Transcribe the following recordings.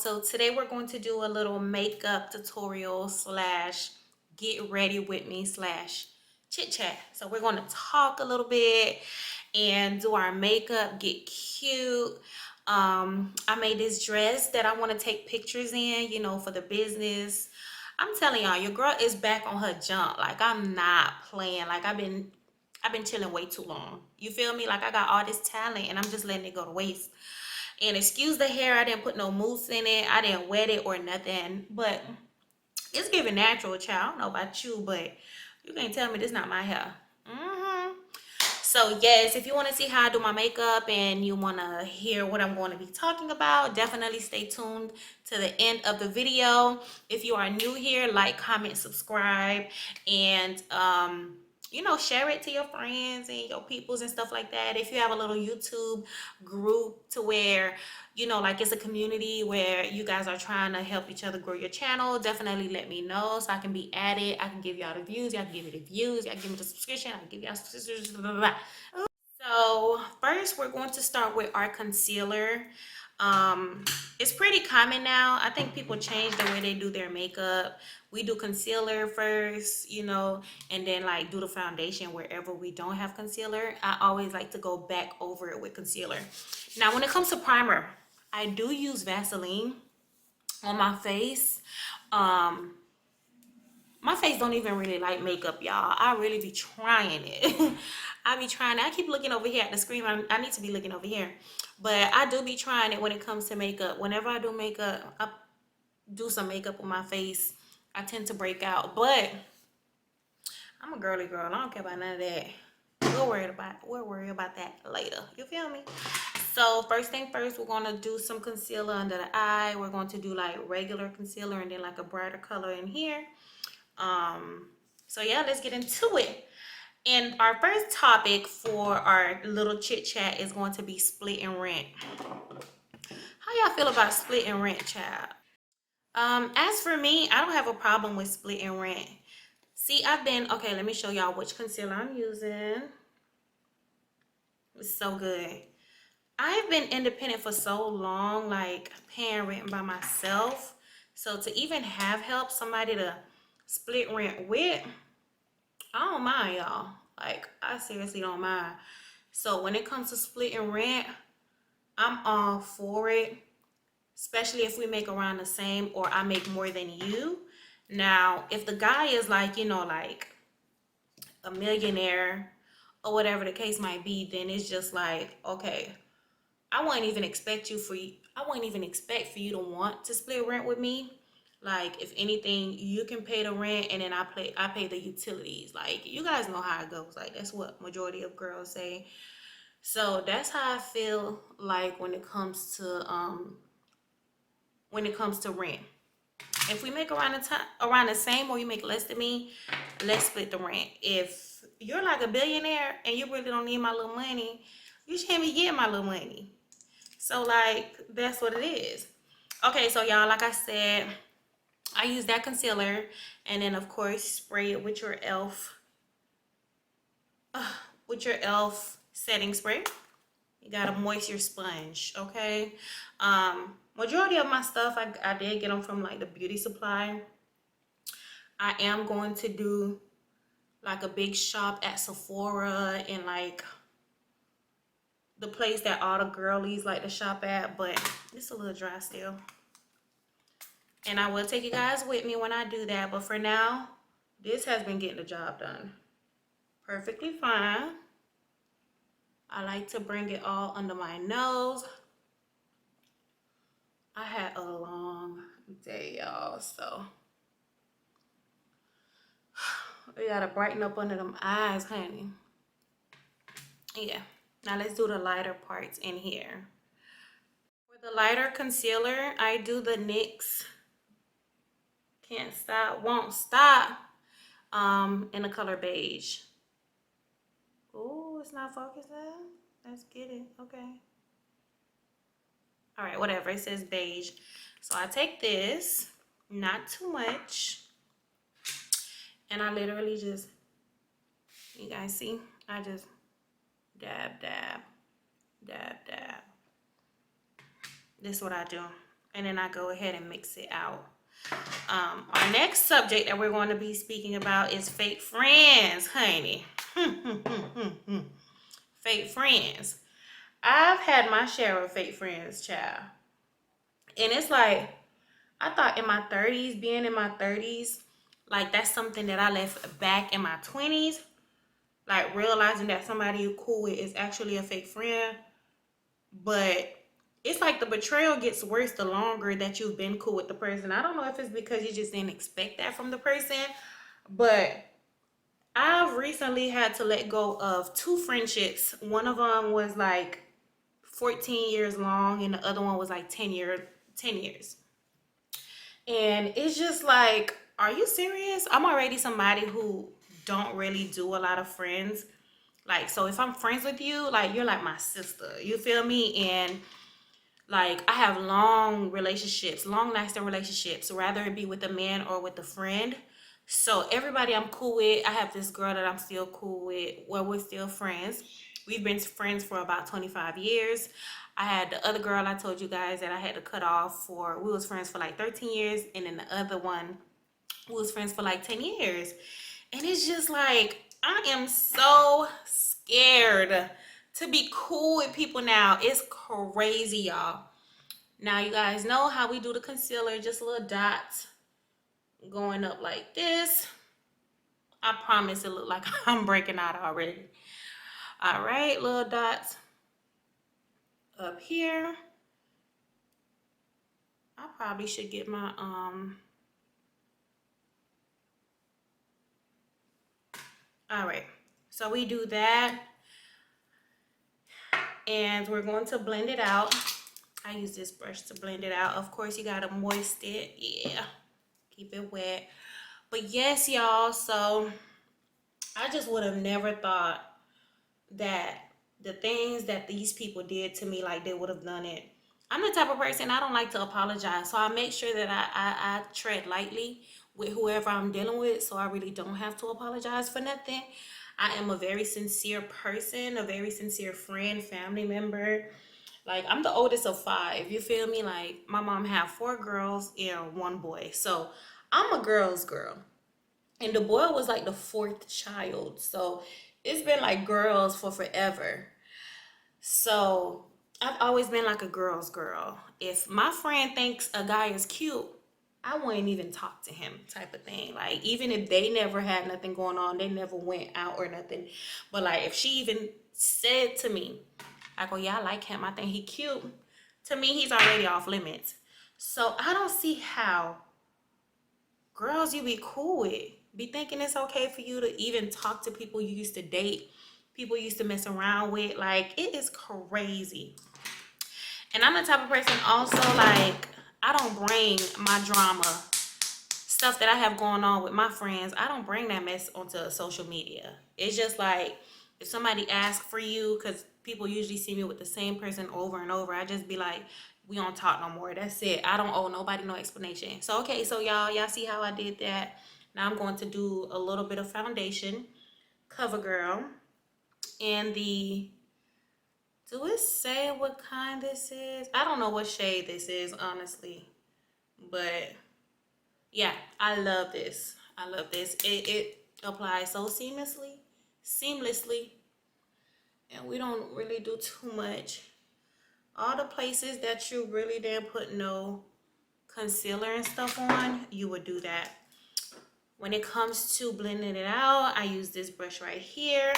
So today we're going to do a little makeup tutorial slash get ready with me slash chit chat. So we're going to talk a little bit and do our makeup, get cute. I made this dress that I want to take pictures in, you know, for the business. I'm telling y'all, your girl is back on her jump. Like, I'm not playing. Like, I've been chilling way too long. You feel me? Like, I got all this talent and I'm just letting it go to waste. And excuse the hair, I didn't put no mousse in it. I didn't wet it or nothing. But it's giving natural, child. I don't know about you, but you can't tell me this not my hair. So yes, if you want to see how I do my makeup and you want to hear what I'm going to be talking about, definitely stay tuned to the end of the video. If you are new here, like, comment, subscribe, and you know, share it to your friends and your peoples and stuff like that. If you have a little YouTube group to where, you know, like it's a community where you guys are trying to help each other grow your channel, definitely let me know so I can be added. I can give y'all the views, y'all can give me the views, y'all give me the subscription, I can give y'all subscriptions, blah, blah, blah. So first we're going to start with our concealer. It's pretty common now. I think people change the way they do their makeup. We do concealer first, you know, and then like do the foundation wherever we don't have concealer. I always like to go back over it with concealer. Now when it comes to primer, I do use Vaseline on my face. My face don't even really like makeup, y'all. I really be trying it. I be trying it. I keep looking over here at the screen. I need to be looking over here. But I do be trying it when it comes to makeup. Whenever I do makeup, I do some makeup on my face, I tend to break out. But I'm a girly girl. I don't care about none of that. We'll worry about that later. You feel me? So first thing first, we're going to do some concealer under the eye. We're going to do like regular concealer and then like a brighter color in here. So yeah, let's get into it. And our first topic for our little chit chat is going to be split and rent. How y'all feel about split and rent, child? As for me, I don't have a problem with split and rent. See, okay, let me show y'all which concealer I'm using. It's so good. I've been independent for so long, like paying rent by myself. So to even have help, somebody to split rent with, I don't mind, y'all. Like, I seriously don't mind. So when it comes to splitting rent, I'm all for it, especially if we make around the same or I make more than you. Now, if the guy is like, you know, like a millionaire or whatever the case might be, then it's just like, okay, I wouldn't even expect for you to want to split rent with me. Like, if anything, you can pay the rent and then I pay the utilities. Like, you guys know how it goes. Like, that's what majority of girls say. So that's how I feel like when it comes to rent. If we make around the same or you make less than me, let's split the rent. If you're like a billionaire and you really don't need my little money, you shouldn't be getting my little money. So like, that's what it is. Okay, so y'all, like I said, I use that concealer and then of course spray it with your e.l.f. setting spray. You got a moisture sponge, okay? Majority of my stuff, I did get them from like the beauty supply. I am going to do like a big shop at Sephora and like the place that all the girlies like to shop at, but it's a little dry still. And I will take you guys with me when I do that, but for now, this has been getting the job done perfectly fine. I like to bring it all under my nose. I had a long day, y'all, so we gotta brighten up under them eyes, honey. Yeah, now let's do the lighter parts in here. For the lighter concealer, I do the NYX Can't Stop, Won't Stop in the color beige. Oh, it's not focusing. Let's get it. Okay. All right, whatever. It says beige. So I take this, not too much, and I literally just, you guys see, I just dab, dab, dab, dab. This is what I do. and then I go ahead and mix it out. Our next subject that we're going to be speaking about is fake friends, honey. Fake friends. I've had my share of fake friends, child. And it's like, I thought in my 30s, being in my 30s, like that's something that I left back in my 20s. Like realizing that somebody you're cool with is actually a fake friend. But it's like the betrayal gets worse the longer that you've been cool with the person. I don't know if it's because you just didn't expect that from the person, but I've recently had to let go of two friendships. One of them was like 14 years long and the other one was like 10 years. And it's just like, are you serious? I'm already somebody who don't really do a lot of friends. Like, so if I'm friends with you, like you're like my sister. You feel me? And like I have long relationships, long lasting relationships, rather it be with a man or with a friend. So everybody I'm cool with. I have this girl that I'm still cool with. Well, we're still friends. We've been friends for about 25 years. I had the other girl I told you guys that I had to cut off for. We was friends for like 13 years, and then the other one we was friends for like 10 years. And it's just like I am so scared to be cool with people now. It's crazy, y'all. Now you guys know how we do the concealer, just a little dots going up like this. I promise it look like I'm breaking out already. All right, little dots up here. I probably should get my all right, so we do that and we're going to blend it out. I use this brush to blend it out. Of course, you gotta moist it. Yeah, keep it wet. But yes, y'all, so I just would have never thought that the things that these people did to me, like they would have done it. I'm the type of person, I don't like to apologize. So I make sure that I tread lightly with whoever I'm dealing with, so I really don't have to apologize for nothing. I am a very sincere person, a very sincere friend, family member. Like I'm the oldest of five, you feel me? Like my mom had four girls and one boy. So I'm a girl's girl. And the boy was like the fourth child. So it's been like girls for forever. So I've always been like a girl's girl. If my friend thinks a guy is cute, I wouldn't even talk to him, type of thing. Like even if they never had nothing going on, they never went out or nothing. But like if she even said to me, I go, yeah, I like him, I think he cute. To me, he's already off limits. So I don't see how girls you be cool with be thinking it's okay for you to even talk to people you used to date, people you used to mess around with. Like it is crazy. And I'm the type of person also, like I don't bring my drama, stuff that I have going on with my friends, I don't bring that mess onto social media. It's just like if somebody asks for you, because people usually see me with the same person over and over, I just be like, we don't talk no more. That's it. I don't owe nobody no explanation. So okay, so y'all see how I did that. Now I'm going to do a little bit of foundation, CoverGirl, and the, do it say what kind this is? I don't know what shade this is, honestly, but yeah, I love this. I love this. It applies so seamlessly, and we don't really do too much. All the places that you really didn't put no concealer and stuff on, you would do that. When it comes to blending it out, I use this brush right here.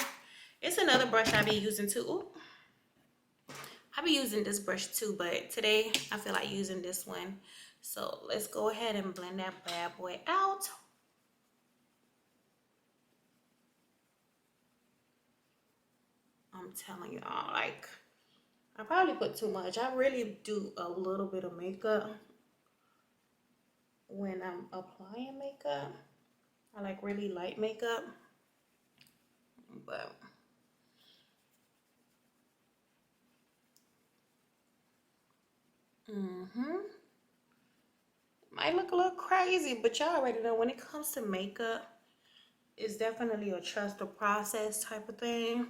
It's another brush I be using too. Ooh. I be using this brush too, but today I feel like using this one. So let's go ahead and blend that bad boy out. I'm telling y'all, like, I probably put too much. I really do a little bit of makeup when I'm applying makeup. I like really light makeup, but might look a little crazy, but y'all already know when it comes to makeup, it's definitely a trust the process type of thing.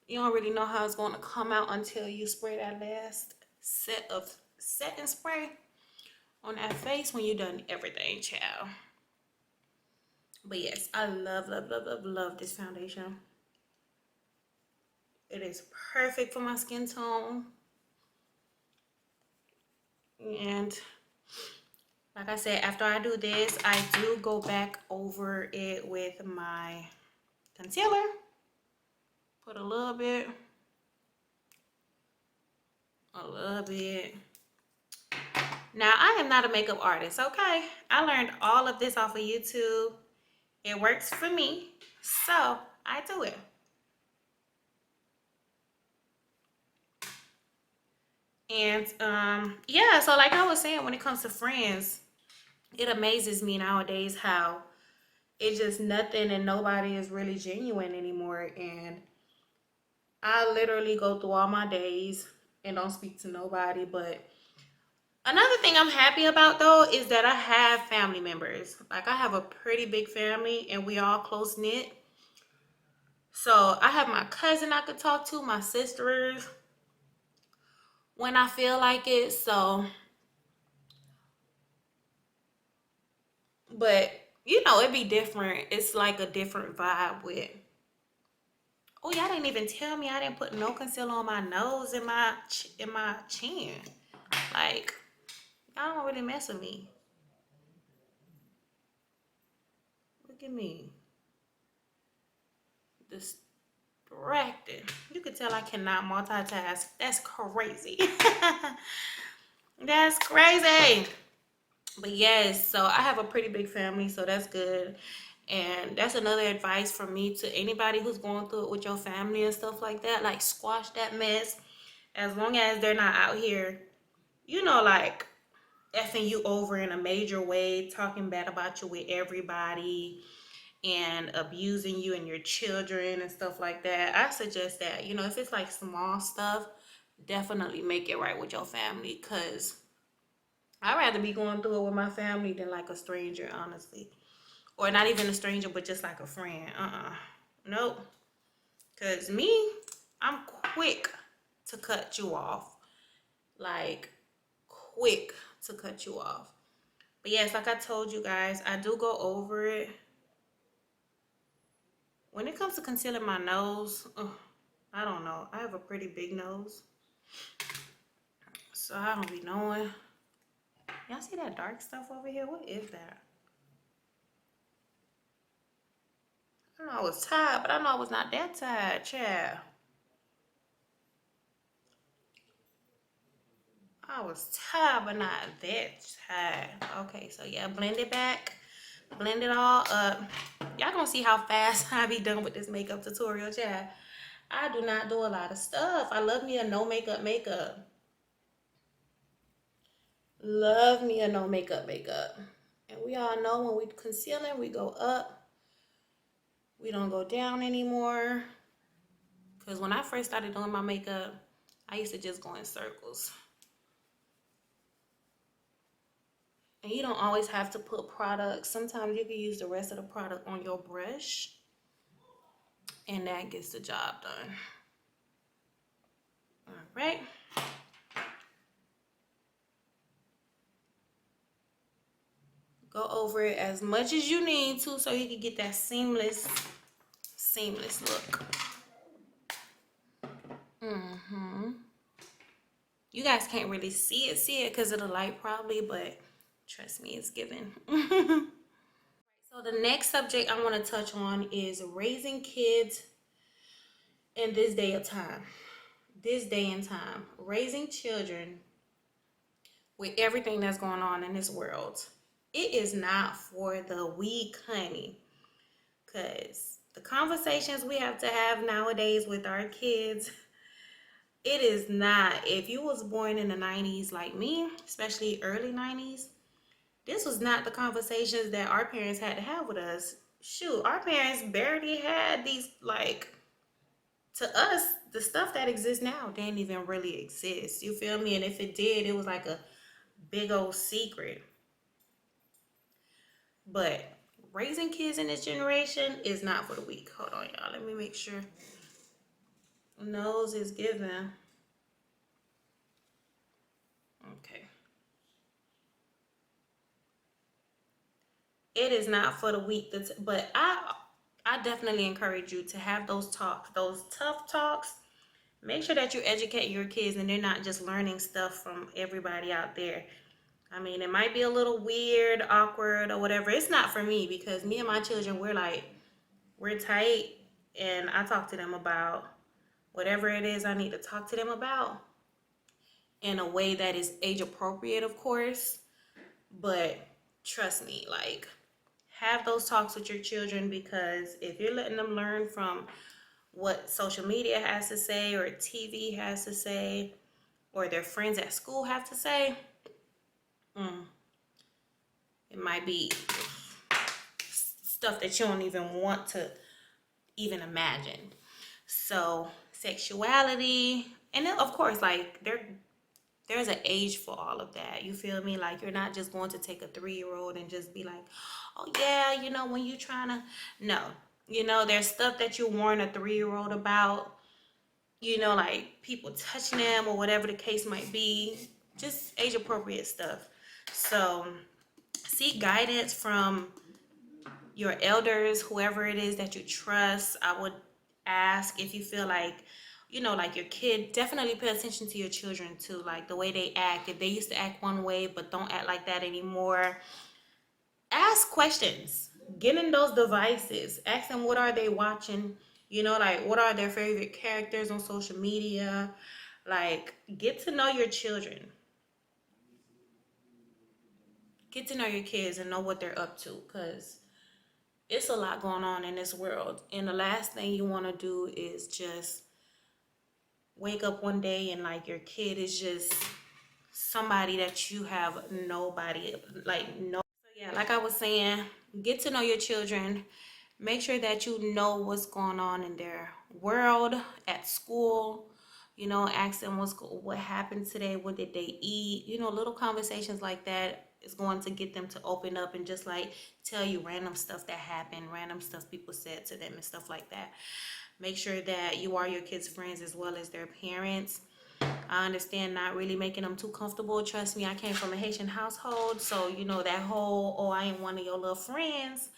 You don't really know how it's going to come out until you spray that last set of setting spray on that face when you're done everything, child. But yes, I love, love, love, love, love this foundation. It is perfect for my skin tone. And like I said, after I do this, I do go back over it with my concealer. Put a little bit. A little bit. Now, I am not a makeup artist, okay? I learned all of this off of YouTube. It works for me, so I do it. And yeah, so like I was saying, when it comes to friends, it amazes me nowadays how it's just nothing and nobody is really genuine anymore. And I literally go through all my days and don't speak to nobody. But another thing I'm happy about though is that I have family members. Like I have a pretty big family and we all close knit. So I have my cousin I could talk to, my sisters when I feel like it. So, but you know, it'd be different. It's like a different vibe with. Oh, y'all didn't even tell me I didn't put no concealer on my nose and my chin. Like, y'all don't really mess with me. Look at me. Distracted. You could tell I cannot multitask. That's crazy. That's crazy. But yes, so I have a pretty big family, so that's good. And that's another advice from me to anybody who's going through it with your family and stuff like that. Like, squash that mess. As long as they're not out here, you know, like effing you over in a major way, talking bad about you with everybody, and abusing you and your children and stuff like that. I suggest that, you know, if it's like small stuff, definitely make it right with your family, because I'd rather be going through it with my family than like a stranger, honestly. Or not even a stranger, but just like a friend. Nope. Because me, I'm quick to cut you off. Like, quick to cut you off. But yes, like I told you guys, I do go over it. When it comes to concealing my nose, I don't know. I have a pretty big nose. So I don't be knowing. Y'all see that dark stuff over here? What is that? I know I was tired, but I know I was not that tired, child. I was tired, but not that tired. Okay, so yeah, blend it back. Blend it all up. Y'all gonna see how fast I be done with this makeup tutorial, child. I do not do a lot of stuff. I love me a no makeup makeup. Love me a no makeup makeup. And we all know when we concealing, we go up. We don't go down anymore. Because when I first started doing my makeup, I used to just go in circles. And you don't always have to put product. Sometimes you can use the rest of the product on your brush. And that gets the job done. All right. Go over it as much as you need to so you can get that seamless look. You guys can't really see it because of the light probably, but trust me, it's given. So the next subject I want to touch on is raising kids in this day of time. This day and time. Raising children with everything that's going on in this world. It is not for the weak, honey. Because the conversations we have to have nowadays with our kids, it is not. If you was born in the 90s like me, especially early 90s, this was not the conversations that our parents had to have with us. Shoot, our parents barely had these, like, to us, the stuff that exists now didn't even really exist. You feel me? And if it did, it was like a big old secret. But raising kids in this generation is not for the weak. Hold on, y'all. Let me make sure. Nose is given. Okay. It is not for the weak, but I definitely encourage you to have those talks, those tough talks. Make sure that you educate your kids and they're not just learning stuff from everybody out there. I mean, it might be a little weird, awkward, or whatever. It's not for me because me and my children, we're tight, and I talk to them about whatever it is I need to talk to them about in a way that is age appropriate, of course. But trust me, like, have those talks with your children, because if you're letting them learn from what social media has to say or TV has to say or their friends at school have to say, it might be stuff that you don't even want to even imagine. So sexuality, and then of course, like, there's an age for all of that. You feel me? Like, you're not just going to take a 3-year-old and just be like, oh yeah, when you trying to, no, there's stuff that you warn a 3-year-old about, like people touching them or whatever the case might be, just age appropriate stuff. So seek guidance from your elders, whoever it is that you trust. I would ask if you feel like, like your kid, definitely pay attention to your children too, like the way they act. If they used to act one way but don't act like that anymore, ask questions. Get in those devices. Ask them what are they watching, like what are their favorite characters on social media. Like, get to know your children. Get to know your kids and know what they're up to, because it's a lot going on in this world. And the last thing you want to do is just wake up one day and like your kid is just somebody that you have nobody, like, no. So yeah, like I was saying, get to know your children. Make sure that you know what's going on in their world, at school. Ask them what happened today, what did they eat. Little conversations like that is going to get them to open up and just like tell you random stuff that happened, random stuff people said to them and stuff like that. Make sure that you are your kids' friends as well as their parents. I understand not really making them too comfortable. Trust me, I came from a Haitian household, so that whole, oh, I ain't one of your little friends,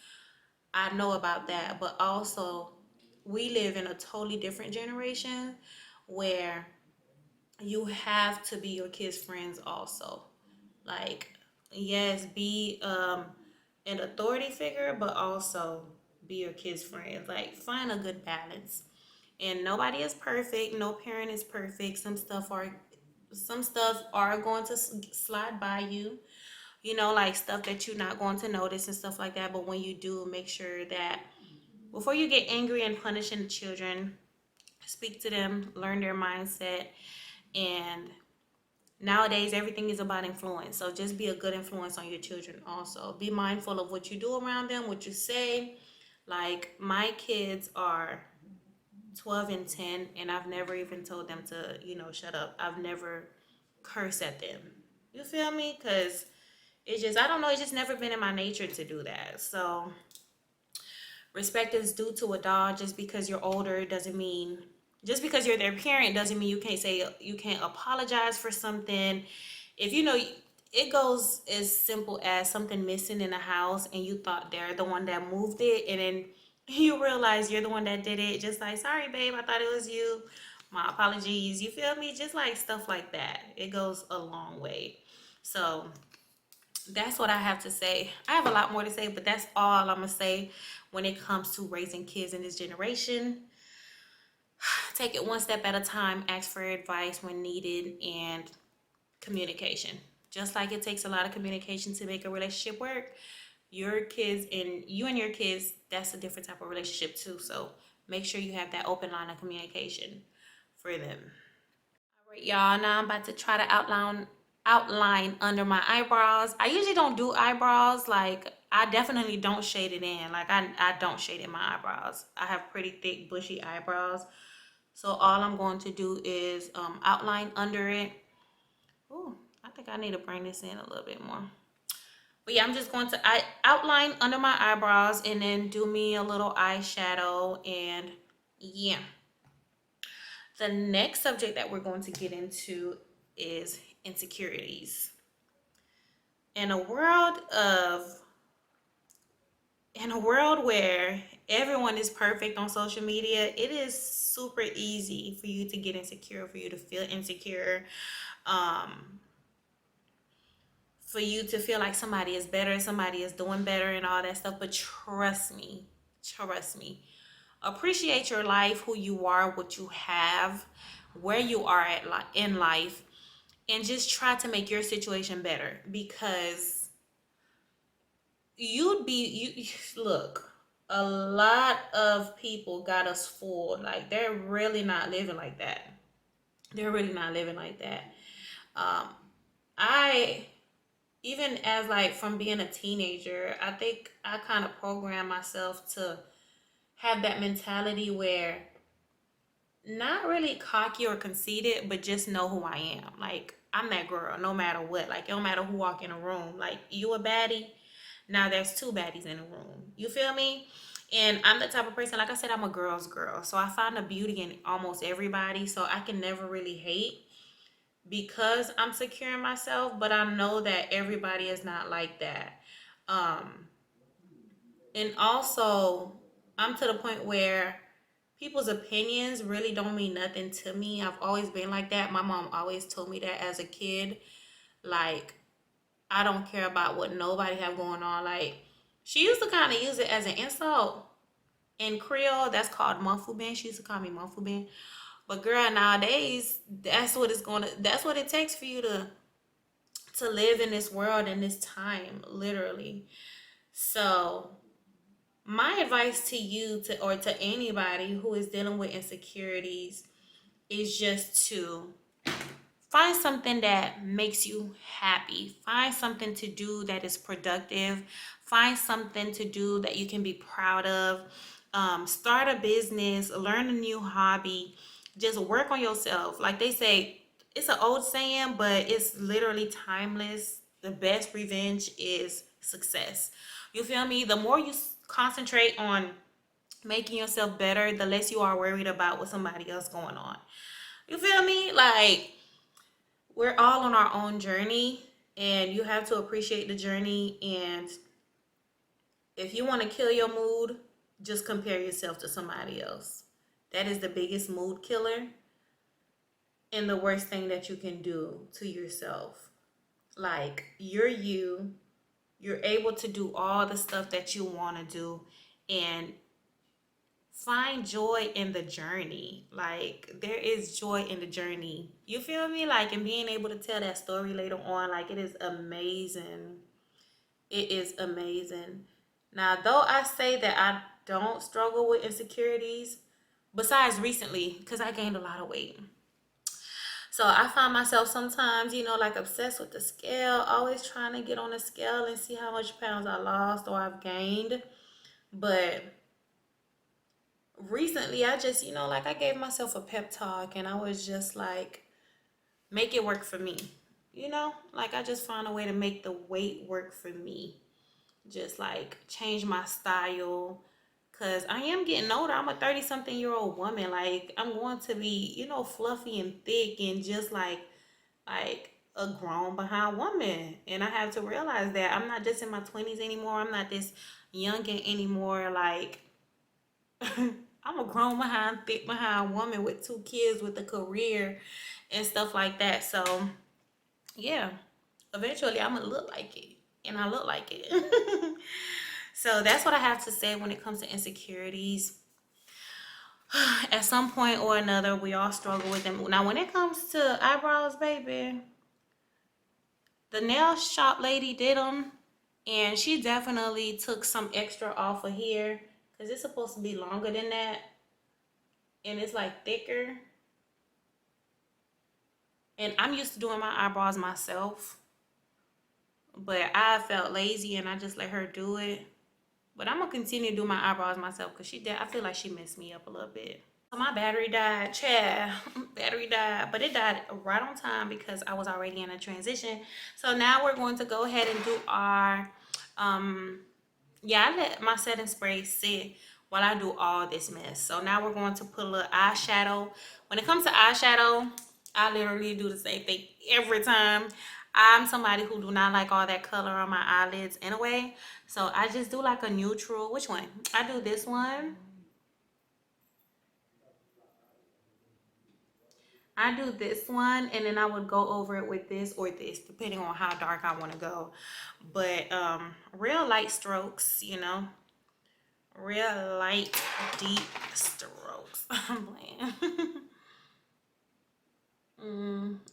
I know about that. But also, we live in a totally different generation where you have to be your kids' friends also. Like, yes, be an authority figure, but also be your kids' friends. Like, find a good balance. And nobody is perfect. No parent is perfect. Some stuff are going to slide by you. Like stuff that you're not going to notice and stuff like that. But when you do, make sure that before you get angry and punishing the children, speak to them, learn their mindset. And nowadays, everything is about influence. So just be a good influence on your children also. Be mindful of what you do around them, what you say. Like, my kids are 12 and 10, and I've never even told them to, shut up. I've never cursed at them. You feel me? Because it's just, I don't know, it's just never been in my nature to do that. So respect is due to a dog. Just because you're older doesn't mean, just because you're their parent doesn't mean you can't apologize for something. If it goes as simple as something missing in a house and you thought they're the one that moved it, and then you realize you're the one that did it, just like, sorry babe, I thought it was you, my apologies. You feel me? Just like stuff like that, it goes a long way. So that's what I have to say. I have a lot more to say, but that's all I'm gonna say when it comes to raising kids in this generation. Take it one step at a time, ask for advice when needed, and communication. Just like it takes a lot of communication to make a relationship work, your kids and your kids, that's a different type of relationship too. So make sure you have that open line of communication for them. All right, y'all, now I'm about to try to outline under my eyebrows. I usually don't do eyebrows. Like, I definitely don't shade it in. Like, I don't shade in my eyebrows. I have pretty thick bushy eyebrows. So all I'm going to do is outline under it. Ooh, I think I need to bring this in a little bit more. But yeah, I'm just going to outline under my eyebrows and then do me a little eyeshadow. And yeah. The next subject that we're going to get into is insecurities. In a world of in a world where everyone is perfect on social media, it is super easy for you to get insecure, for you to feel insecure, um, for you to feel like somebody is better, somebody is doing better, and all that stuff. But trust me, appreciate your life, who you are, what you have, where you are in life, and just try to make your situation better, because you look, a lot of people got us fooled. Like, they're really not living like that. They're really not living like that. um I, even as, like, from being a teenager, I think I kind of programmed myself to have that mentality where, not really cocky or conceited, but just know who I am. Like, I'm that girl no matter what. Like, it don't matter who walk in a room. Like, you a baddie, now there's two baddies in a room. You feel me? And I'm the type of person, like I said, I'm a girl's girl. So I find the beauty in almost everybody. So I can never really hate, because I'm secure in myself, but I know that everybody is not like that. Um, and also, I'm to the point where people's opinions really don't mean nothing to me. I've always been like that. My mom always told me that as a kid. Like, I don't care about what nobody have going on. Like, she used to kind of use it as an insult. In Creole, that's called Monfubin. She used to call me Monfubin. But girl, nowadays, that's what it takes for you to live in this world, in this time, literally. So my advice to you, or to anybody who is dealing with insecurities, is just to find something that makes you happy. Find something to do that is productive. Find something to do that you can be proud of. Start a business, learn a new hobby. Just work on yourself. Like they say, it's an old saying, but it's literally timeless. The best revenge is success. You feel me? The more you concentrate on making yourself better, the less you are worried about what somebody else going on. You feel me? Like, we're all on our own journey, and you have to appreciate the journey. And if you want to kill your mood, just compare yourself to somebody else. That is the biggest mood killer and the worst thing that you can do to yourself. Like, you're able to do all the stuff that you want to do, and find joy in the journey. Like, there is joy in the journey. You feel me? Like, and being able to tell that story later on, like, it is amazing. It is amazing. Now, though I say that I don't struggle with insecurities, besides recently, because I gained a lot of weight. So I find myself sometimes, like, obsessed with the scale, always trying to get on the scale and see how much pounds I lost or I've gained. But recently, I just, like, I gave myself a pep talk, and I was just like, make it work for me. Like, I just found a way to make the weight work for me. Just like change my style, because I am getting older. I'm a 30-something-year-old woman. Like, I'm going to be, fluffy and thick, and just like a grown behind woman. And I have to realize that I'm not just in my 20s anymore. I'm not this youngin' anymore. Like, I'm a grown behind, thick behind woman with 2 kids, with a career and stuff like that. So yeah, eventually I'm gonna look like it, and I look like it. So that's what I have to say when it comes to insecurities. At some point or another, we all struggle with them. Now, when it comes to eyebrows, baby, the nail shop lady did them, and she definitely took some extra off of here, because it's supposed to be longer than that, and it's like thicker. And I'm used to doing my eyebrows myself, but I felt lazy and I just let her do it. But I'm gonna continue to do my eyebrows myself, because I feel like she messed me up a little bit. So my battery died, Chad. Battery died, but it died right on time because I was already in a transition. So now we're going to go ahead and do our I let my setting spray sit while I do all this mess. So now we're going to put a little eyeshadow. When it comes to eyeshadow, I literally do the same thing every time. I'm somebody who do not like all that color on my eyelids anyway. So I just do like a neutral. Which one? I do this one. I do this one, and then I would go over it with this or this, depending on how dark I want to go. But real light strokes, you know, real light, deep strokes. I'm playing.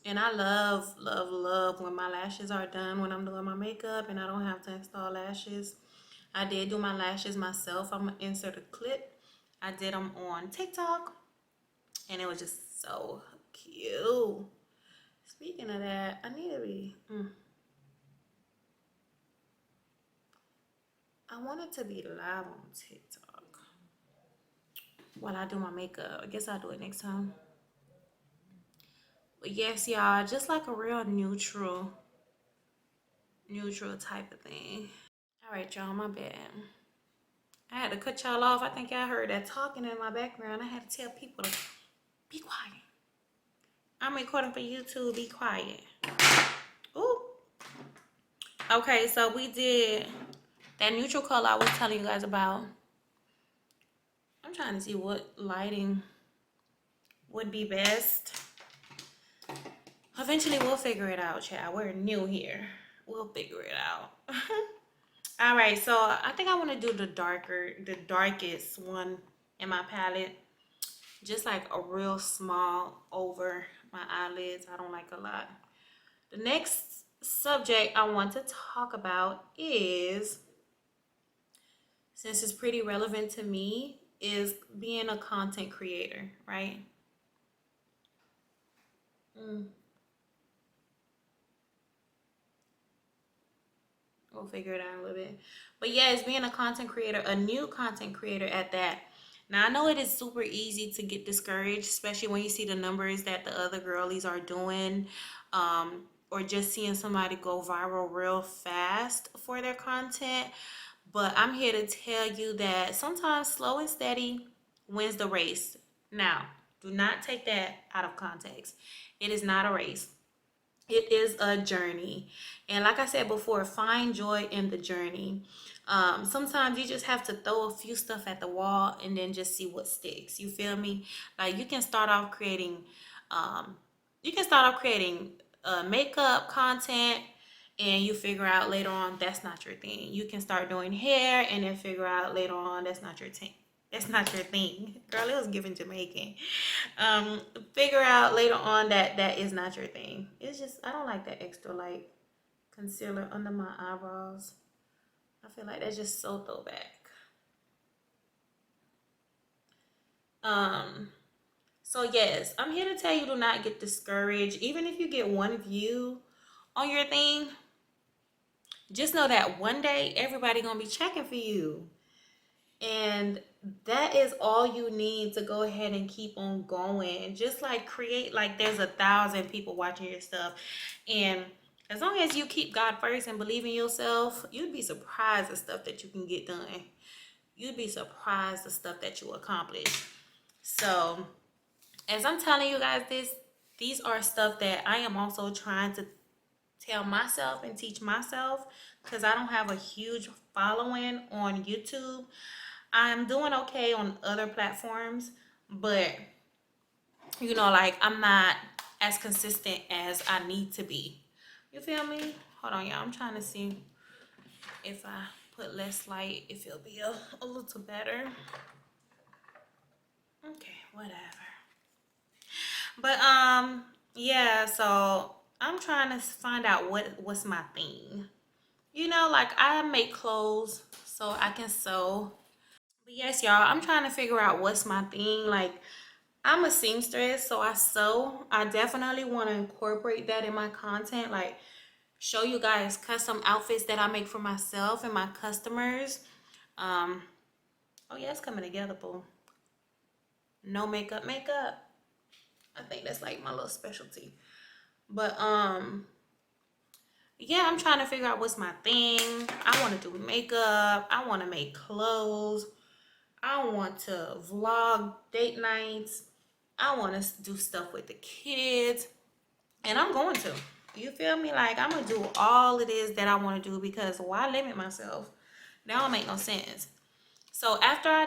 And I love, love, love when my lashes are done, when I'm doing my makeup and I don't have to install lashes. I did do my lashes myself. I'm gonna insert a clip. I did them on TikTok, and it was just so cute. Speaking of that, I need to be. I want it to be live on TikTok while I do my makeup. I guess I'll do it next time. But yes, y'all, just like a real neutral type of thing. All right, y'all, my bad. I had to cut y'all off. I think y'all heard that talking in my background. I had to tell people to be quiet. I'm recording for YouTube. Be quiet. Ooh. Okay, so we did that neutral color I was telling you guys about. I'm trying to see what lighting would be best. Eventually, we'll figure it out, child. We're new here. We'll figure it out. All right, so I think I want to do the darkest one in my palette. Just like a real small over my eyelids. I don't like a lot. The next subject I want to talk about is, since it's pretty relevant to me, is being a content creator, right? We'll figure it out a little bit. But yes, being a content creator, a new content creator at that. Now, I know it is super easy to get discouraged, especially when you see the numbers that the other girlies are doing, or just seeing somebody go viral real fast for their content. But I'm here to tell you that sometimes slow and steady wins the race. Now, do not take that out of context. It is not a race. It is a journey. And like I said before, find joy in the journey. Sometimes you just have to throw a few stuff at the wall and then just see what sticks. You feel me? Like you can start off creating makeup content, and you figure out later on that's not your thing. You can start doing hair and then figure out later on that's not your thing. That's not your thing. Girl, it was given Jamaican. Figure out later on that that is not your thing. It's just, I don't like that extra light concealer under my eyebrows. I feel like that's just so throwback. So yes, I'm here to tell you, do not get discouraged. Even if you get one view on your thing, just know that one day everybody gonna be checking for you. And that is all you need to go ahead and keep on going. Just like create, like there's 1,000 people watching your stuff. And as long as you keep God first and believe in yourself, you'd be surprised the stuff that you can get done. You'd be surprised the stuff that you accomplish. So as I'm telling you guys this, these are stuff that I am also trying to tell myself and teach myself, because I don't have a huge following on YouTube. I'm doing okay on other platforms, but you know, like I'm not as consistent as I need to be. You feel me? Hold on, y'all. I'm trying to see if I put less light, if it'll be a little better. Okay, whatever. But yeah, so I'm trying to find out what's my thing. You know, like I make clothes so I can sew. But yes, y'all, I'm trying to figure out what's my thing. Like I'm a seamstress, so I sew. I definitely want to incorporate that in my content, like show you guys custom outfits that I make for myself and my customers. Oh yeah, it's coming together, boo. No makeup. I think that's like my little specialty. But yeah, I'm trying to figure out what's my thing. I want to do makeup. I want to make clothes. I want to vlog date nights. I want to do stuff with the kids, and I'm going to. You feel me? Like, I'm going to do all it is that I want to do, because why limit myself? That don't make no sense. So after I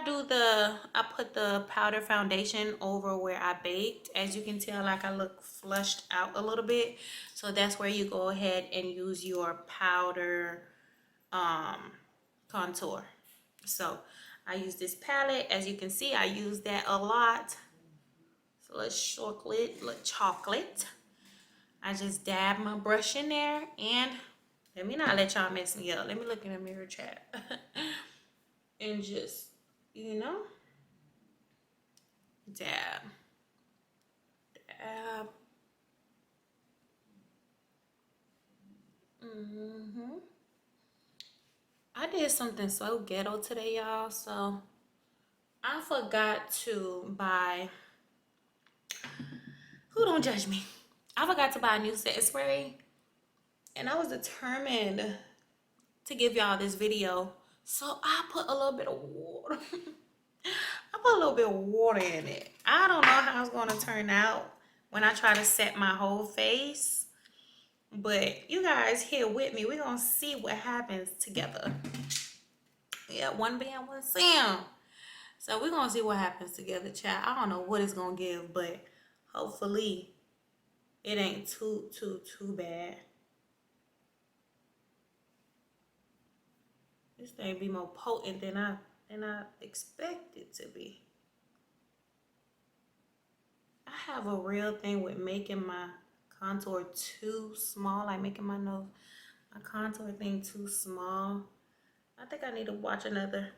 put the powder foundation over where I baked. As you can tell, like, I look flushed out a little bit. So that's where you go ahead and use your powder contour. So I use this palette. As you can see, I use that a lot. So let's chocolate. I just dab my brush in there, and let me not let y'all mess me up. Let me look in the mirror, chat. And just, you know, dab, dab. I did something so ghetto today, y'all. So I forgot to buy, who don't judge me? I forgot to buy a new setting spray, and I was determined to give y'all this video. So I put a little bit of water. I put a little bit of water in it. I don't know how it's going to turn out when I try to set my whole face. But you guys here with me. We're going to see what happens together. Yeah, one band, one sound. So we're going to see what happens together, chat. I don't know what it's going to give, but hopefully it ain't too bad. This thing be more potent than I expect it to be. I have a real thing with making my contour too small, like making my contour thing too small. I think I need to watch another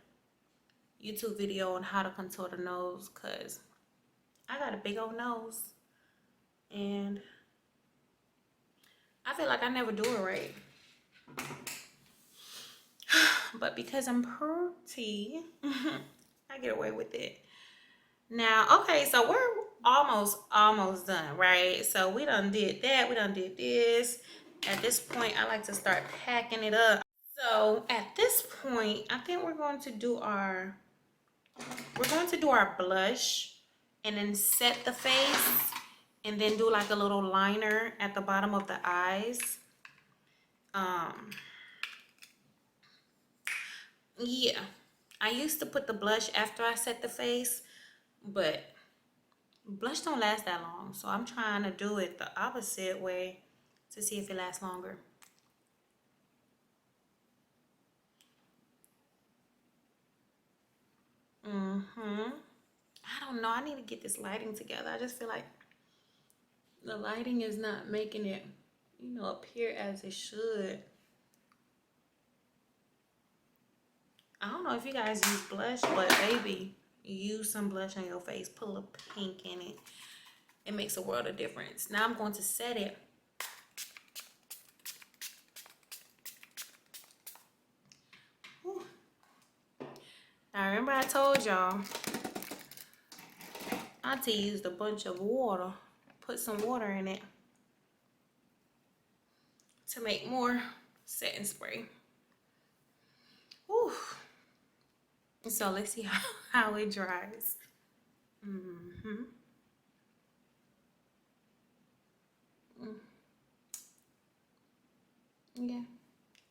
YouTube video on how to contour the nose, because I got a big old nose and I feel like I never do it right. But because I'm pretty, I get away with it. Now, okay, so we're almost done, right? So we done did that, we done did this. At this point, I like to start packing it up. So at this point, I think we're going to do our blush, and then set the face, and then do like a little liner at the bottom of the eyes. Yeah, I used to put the blush after I set the face, but blush don't last that long, so I'm trying to do it the opposite way to see if it lasts longer. I don't know, I need to get this lighting together. I just feel like the lighting is not making it, you know, appear as it should. I don't know if you guys use blush, but baby, use some blush on your face. Put a little pink in it. It makes a world of difference. Now I'm going to set it. Whew. Now remember I told y'all Auntie used a bunch of water. Put some water in it to make more setting spray. Whew. So let's see how it dries. Yeah,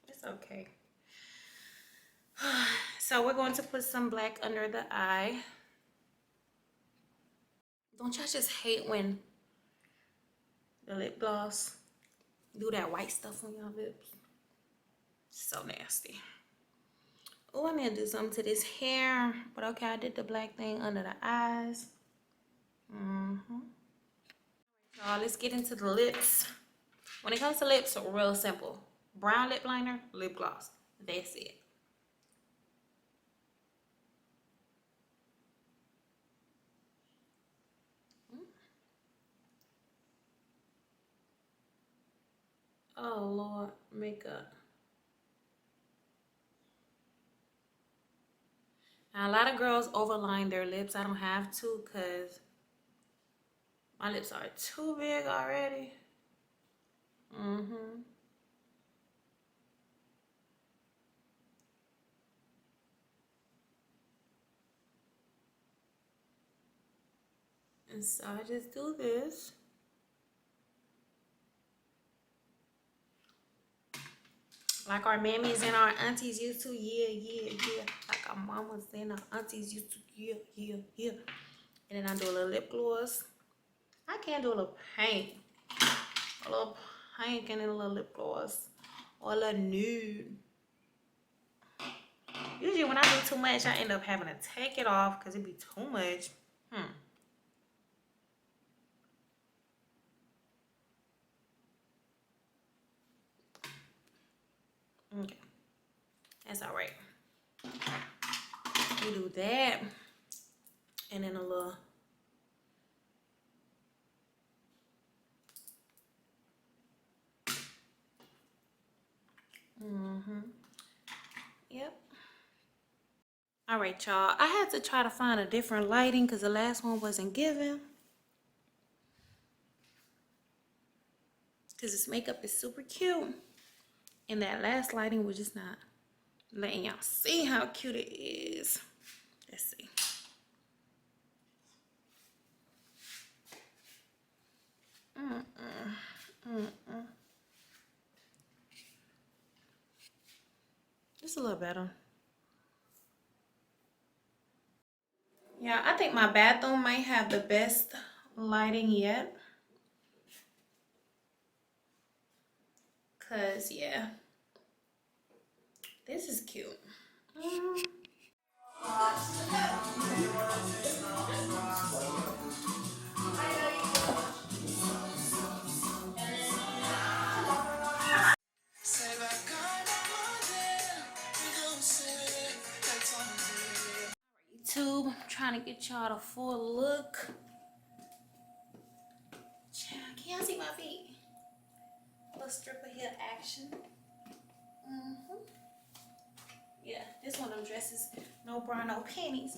it's okay. So we're going to put some black under the eye. Don't y'all just hate when the lip gloss do that white stuff on your lips? So nasty. Oh, I need to do something to this hair. But okay, I did the black thing under the eyes. So let's get into the lips. When it comes to lips, real simple. Brown lip liner, lip gloss. That's it. Oh Lord, makeup. Now a lot of girls overline their lips. I don't have to because my lips are too big already. And so I just do this. Like our mammies and our aunties used to, yeah. Like our mamas and our aunties used to, yeah. And then I do a little lip gloss. I can do a little paint. A little pink and then a little lip gloss. Or a little nude. Usually when I do too much, I end up having to take it off because it be too much. Okay. That's all right. We do that. And then a little. Yep. All right, y'all. I had to try to find a different lighting because the last one wasn't given. Because this makeup is super cute. And that last lighting was just not letting y'all see how cute it is. Let's see. Just a little better. Yeah, I think my bathroom might have the best lighting yet. Cause yeah, this is cute. YouTube, trying to get y'all the full look. Can y'all see my feet? A little strip of heel action. Yeah, this one of them dresses, no bra, no panties.